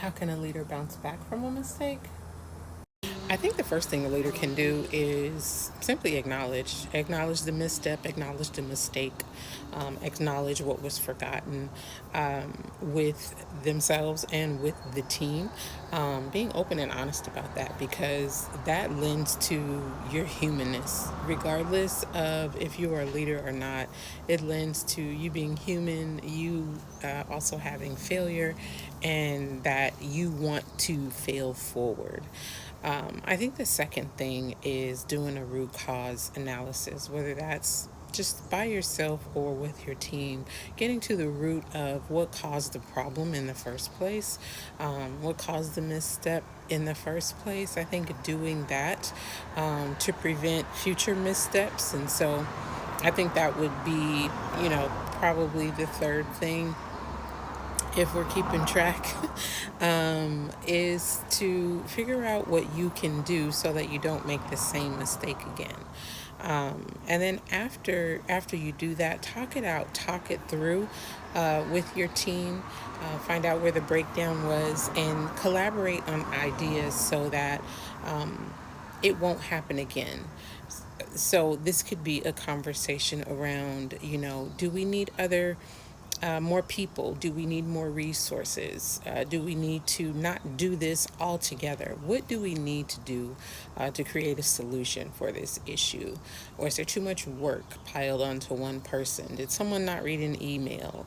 How can a leader bounce back from a mistake? I think the first thing a leader can do is simply acknowledge the misstep, acknowledge the mistake, acknowledge what was forgotten with themselves and with the team. Being open and honest about that, because that lends to your humanness, regardless of if you are a leader or not. It lends to you being human, you also having failure, and that you want to fail forward. I think the second thing is doing a root cause analysis, whether that's just by yourself or with your team, getting to the root of what caused the problem in the first place, what caused the misstep in the first place. I think doing that to prevent future missteps. And so I think that would be, probably the third thing, if we're keeping track, is to figure out what you can do so that you don't make the same mistake again. And then after you do that, talk it out, talk it through with your team, find out where the breakdown was, and collaborate on ideas so that it won't happen again. So this could be a conversation around, do we need more people? Do we need more resources? Do we need to not do this all together? What do we need to do to create a solution for this issue? Or is there too much work piled onto one person? Did someone not read an email?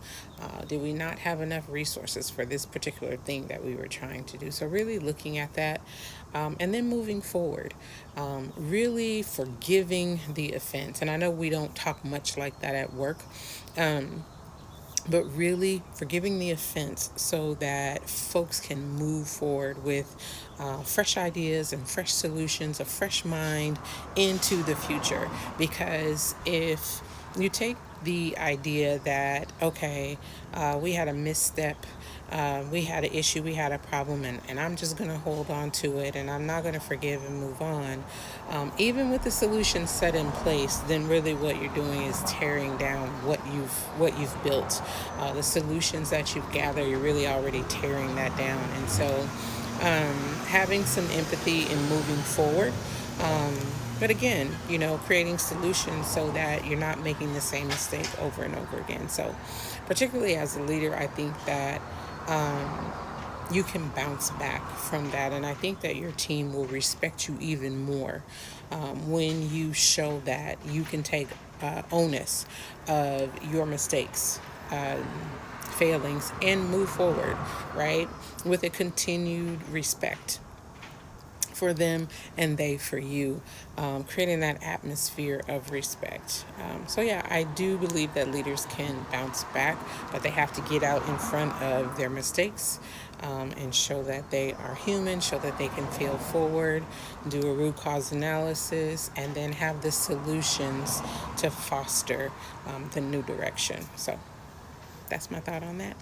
Did we not have enough resources for this particular thing that we were trying to do? So, really looking at that, and then moving forward, really forgiving the offense. And I know we don't talk much like that at work. But really forgiving the offense so that folks can move forward with fresh ideas and fresh solutions, a fresh mind into the future. Because if you take the idea that, okay, we had a misstep, we had an issue, we had a problem, and I'm just going to hold on to it and I'm not going to forgive and move on. Even with the solution set in place, then really what you're doing is tearing down what you've built. The solutions that you've gathered, you're really already tearing that down. And so having some empathy in moving forward. But again, creating solutions so that you're not making the same mistake over and over again. So, particularly as a leader, I think that you can bounce back from that. And I think that your team will respect you even more when you show that you can take onus of your mistakes. Failings, and move forward, right? With a continued respect for them and they for you, creating that atmosphere of respect. So, yeah, I do believe that leaders can bounce back, but they have to get out in front of their mistakes and show that they are human, show that they can fail forward, do a root cause analysis, and then have the solutions to foster the new direction. So, that's my thought on that.